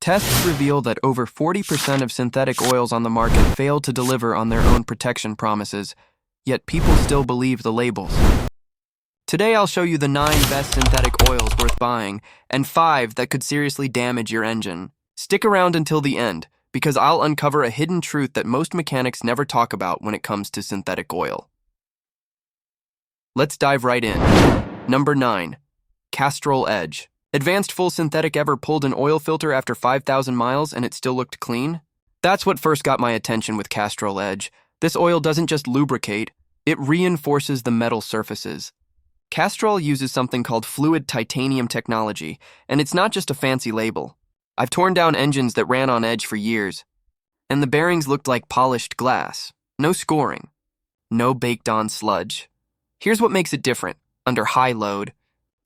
Tests reveal that over 40% of synthetic oils on the market fail to deliver on their own protection promises, yet people still believe the labels. Today I'll show you the 9 best synthetic oils worth buying, and 5 that could seriously damage your engine. Stick around until the end, because I'll uncover a hidden truth that most mechanics never talk about when it comes to synthetic oil. Let's dive right in. Number 9. Castrol Edge. Advanced full synthetic. Ever pulled an oil filter after 5,000 miles and it still looked clean? That's what first got my attention with Castrol Edge. This oil doesn't just lubricate, it reinforces the metal surfaces. Castrol uses something called fluid titanium technology, and it's not just a fancy label. I've torn down engines that ran on edge for years, and the bearings looked like polished glass. No scoring. No baked-on sludge. Here's what makes it different. Under high load,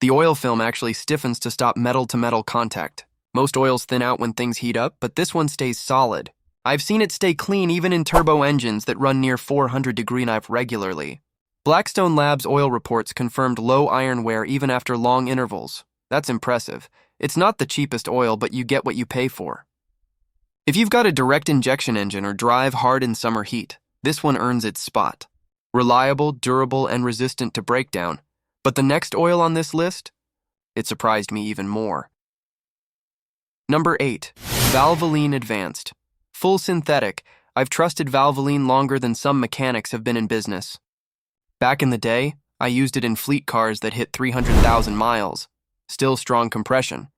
the oil film actually stiffens to stop metal-to-metal contact. Most oils thin out when things heat up, but this one stays solid. I've seen it stay clean even in turbo engines that run near 400-degree knife regularly. Blackstone Labs oil reports confirmed low iron wear even after long intervals. That's impressive. It's not the cheapest oil, but you get what you pay for. If you've got a direct injection engine or drive hard in summer heat, this one earns its spot. Reliable, durable, and resistant to breakdown. But the next oil on this list? It surprised me even more. Number 8. Valvoline Advanced. Full synthetic. I've trusted Valvoline longer than some mechanics have been in business. Back in the day, I used it in fleet cars that hit 300,000 miles. Still strong compression.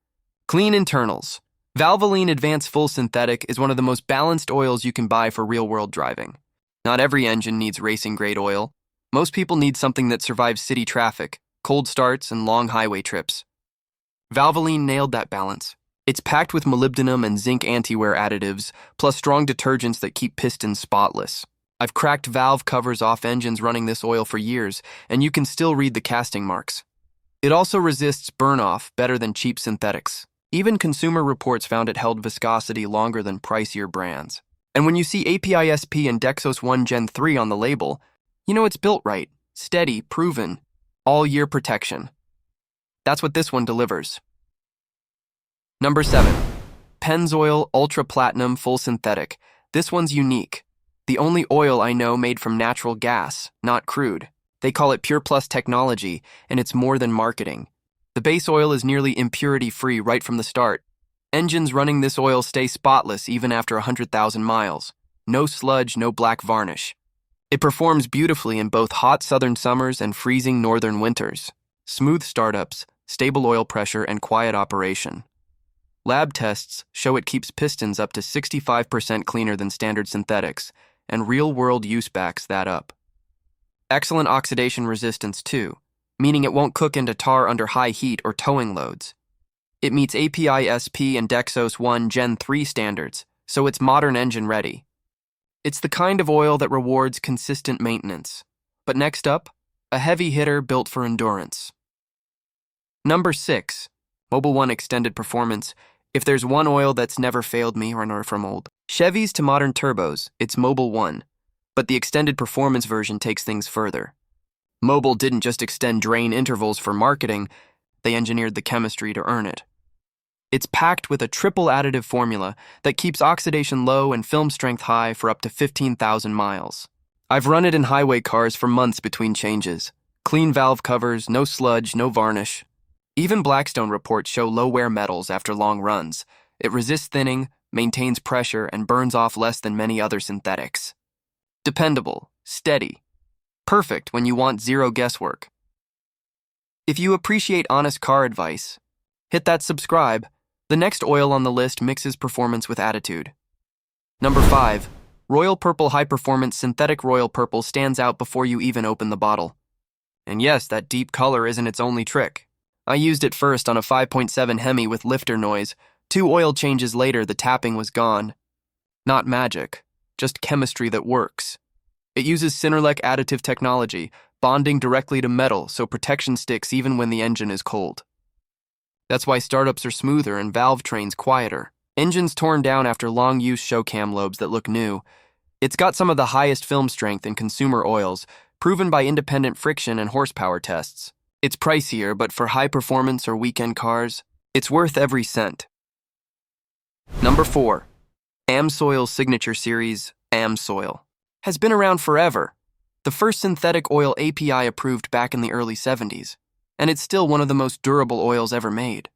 Clean internals. Valvoline Advanced Full Synthetic is one of the most balanced oils you can buy for real-world driving. Not every engine needs racing-grade oil. Most people need something that survives city traffic, cold starts, and long highway trips. Valvoline nailed that balance. It's packed with molybdenum and zinc anti-wear additives, plus strong detergents that keep pistons spotless. I've cracked valve covers off engines running this oil for years, and you can still read the casting marks. It also resists burn-off better than cheap synthetics. Even Consumer Reports found it held viscosity longer than pricier brands. And when you see APISP and Dexos 1 Gen 3 on the label, you know it's built right, steady, proven, all-year protection. That's what this one delivers. Number 7. Pennzoil Ultra Platinum Full Synthetic. This one's unique. The only oil I know made from natural gas, not crude. They call it Pure Plus technology, and it's more than marketing. The base oil is nearly impurity-free right from the start. Engines running this oil stay spotless even after 100,000 miles. No sludge, no black varnish. It performs beautifully in both hot southern summers and freezing northern winters. Smooth startups, stable oil pressure, and quiet operation. Lab tests show it keeps pistons up to 65% cleaner than standard synthetics, and real-world use backs that up. Excellent oxidation resistance too, meaning it won't cook into tar under high heat or towing loads. It meets APISP and Dexos 1 Gen 3 standards, so it's modern engine ready. It's the kind of oil that rewards consistent maintenance. But next up, a heavy hitter built for endurance. Number 6. Mobil 1 Extended Performance. If there's one oil that's never failed me, or from old Chevys to modern turbos, it's Mobil 1. But the extended performance version takes things further. Mobil didn't just extend drain intervals for marketing, they engineered the chemistry to earn it. It's packed with a triple additive formula that keeps oxidation low and film strength high for up to 15,000 miles. I've run it in highway cars for months between changes. Clean valve covers, no sludge, no varnish. Even Blackstone reports show low wear metals after long runs. It resists thinning, maintains pressure, and burns off less than many other synthetics. Dependable, steady. Perfect when you want zero guesswork. If you appreciate honest car advice, hit that subscribe. The next oil on the list mixes performance with attitude. Number 5. Royal Purple High Performance Synthetic. Royal Purple stands out before you even open the bottle. And yes, that deep color isn't its only trick. I used it first on a 5.7 Hemi with lifter noise. 2 oil changes later, the tapping was gone. Not magic, just chemistry that works. It uses Cinerlec additive technology, bonding directly to metal so protection sticks even when the engine is cold. That's why startups are smoother and valve trains quieter. Engines torn down after long use show cam lobes that look new. It's got some of the highest film strength in consumer oils, proven by independent friction and horsepower tests. It's pricier, but for high performance or weekend cars, it's worth every cent. Number 4. Amsoil's signature series, Amsoil, has been around forever. The first synthetic oil API approved back in the early 70s, and it's still one of the most durable oils ever made.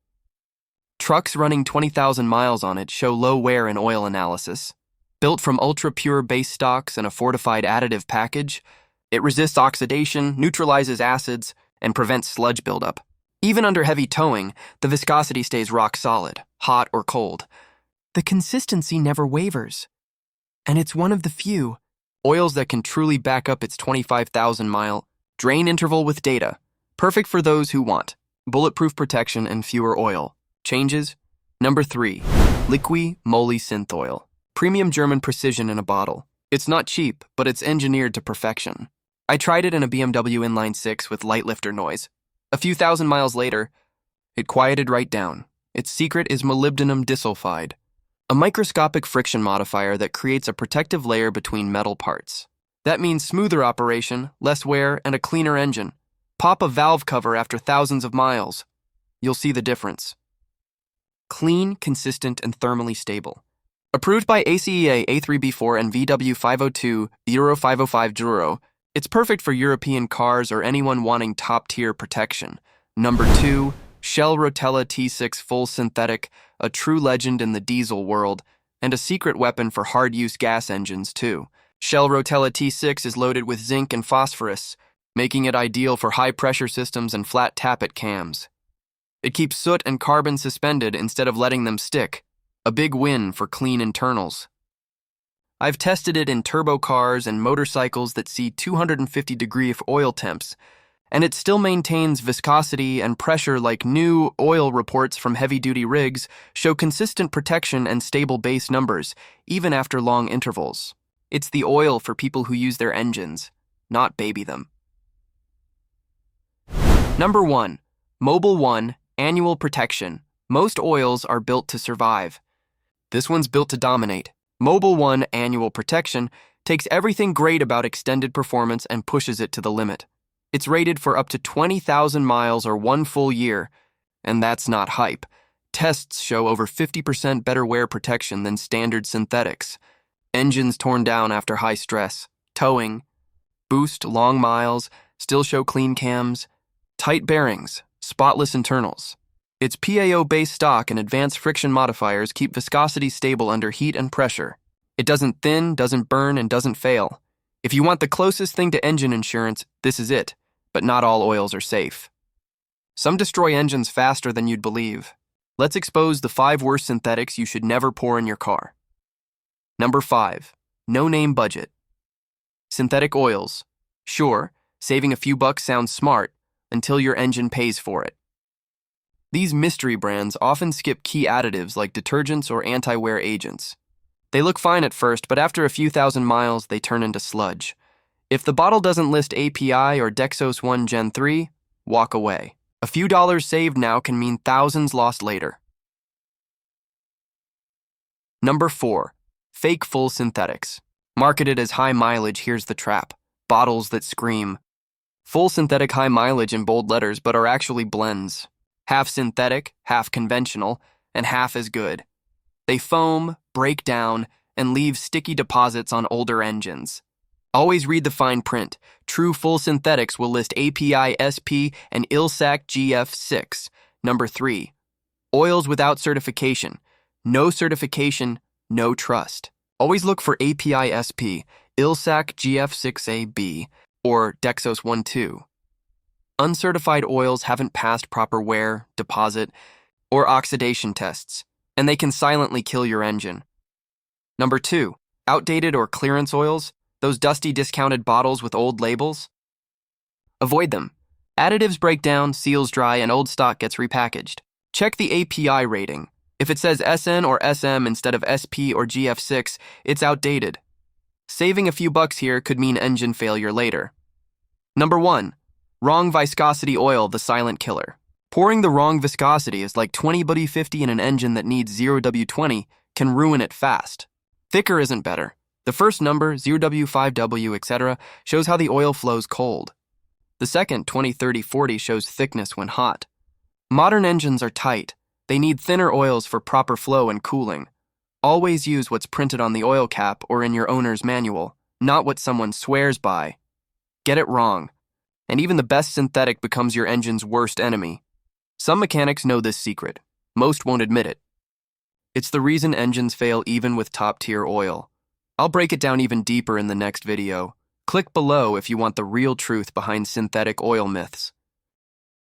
Trucks running 20,000 miles on it show low wear in oil analysis. Built from ultra-pure base stocks and a fortified additive package, it resists oxidation, neutralizes acids, and prevents sludge buildup. Even under heavy towing, the viscosity stays rock solid, hot or cold. The consistency never wavers. And it's one of the few oils that can truly back up its 25,000-mile drain interval with data, perfect for those who want bulletproof protection and fewer oil changes. Number 3. Liqui Moly Synth Oil. Premium German precision in a bottle. It's not cheap, but it's engineered to perfection. I tried it in a BMW inline 6 with light lifter noise. A few thousand miles later, it quieted right down. Its secret is molybdenum disulfide, a microscopic friction modifier that creates a protective layer between metal parts. That means smoother operation, less wear, and a cleaner engine. Pop a valve cover after thousands of miles. You'll see the difference. Clean, consistent, and thermally stable. Approved by ACEA A3B4 and VW 502 Euro 505 Euro, it's perfect for European cars or anyone wanting top-tier protection. Number 2. Shell Rotella T6 Full Synthetic, a true legend in the diesel world, and a secret weapon for hard-use gas engines, too. Shell Rotella T6 is loaded with zinc and phosphorus, making it ideal for high-pressure systems and flat tappet cams. It keeps soot and carbon suspended instead of letting them stick, a big win for clean internals. I've tested it in turbo cars and motorcycles that see 250-degree oil temps, and it still maintains viscosity and pressure like new oil reports from heavy-duty rigs show consistent protection and stable base numbers, even after long intervals. It's the oil for people who use their engines, not baby them. Number 1. Mobil 1 Annual Protection. Most oils are built to survive. This one's built to dominate. Mobil 1 Annual Protection takes everything great about extended performance and pushes it to the limit. It's rated for up to 20,000 miles or 1 full year, and that's not hype. Tests show over 50% better wear protection than standard synthetics. Engines torn down after high stress, towing, boost long miles, still show clean cams, tight bearings, spotless internals. Its PAO-based stock and advanced friction modifiers keep viscosity stable under heat and pressure. It doesn't thin, doesn't burn, and doesn't fail. If you want the closest thing to engine insurance, this is it. But not all oils are safe. Some destroy engines faster than you'd believe. Let's expose the 5 worst synthetics you should never pour in your car. Number 5. No-name budget. Synthetic oils. Sure, saving a few bucks sounds smart until your engine pays for it. These mystery brands often skip key additives like detergents or anti-wear agents. They look fine at first, but after a few thousand miles, they turn into sludge. If the bottle doesn't list API or Dexos 1 Gen 3, walk away. A few dollars saved now can mean thousands lost later. Number 4. Fake full synthetics. Marketed as high mileage, here's the trap. Bottles that scream. Full synthetic high mileage in bold letters, but are actually blends. Half synthetic, half conventional, and half as good. They foam, break down, and leave sticky deposits on older engines. Always read the fine print. True full synthetics will list API SP and ILSAC GF6. Number 3. Oils without certification. No certification, no trust. Always look for API SP, ILSAC GF6AB, or Dexos 1-2. Uncertified oils haven't passed proper wear, deposit, or oxidation tests, and they can silently kill your engine. Number 2. Outdated or clearance oils. Those dusty discounted bottles with old labels? Avoid them. Additives break down, seals dry, and old stock gets repackaged. Check the API rating. If it says SN or SM instead of SP or GF6, it's outdated. Saving a few bucks here could mean engine failure later. Number 1. Wrong viscosity oil, the silent killer. Pouring the wrong viscosity is like 20-50 in an engine that needs 0W20 can ruin it fast. Thicker isn't better. The first number, 0W, 5W, etc., shows how the oil flows cold. The second, 20, 30, 40, shows thickness when hot. Modern engines are tight. They need thinner oils for proper flow and cooling. Always use what's printed on the oil cap or in your owner's manual, not what someone swears by. Get it wrong, and even the best synthetic becomes your engine's worst enemy. Some mechanics know this secret. Most won't admit it. It's the reason engines fail even with top-tier oil. I'll break it down even deeper in the next video. Click below if you want the real truth behind synthetic oil myths.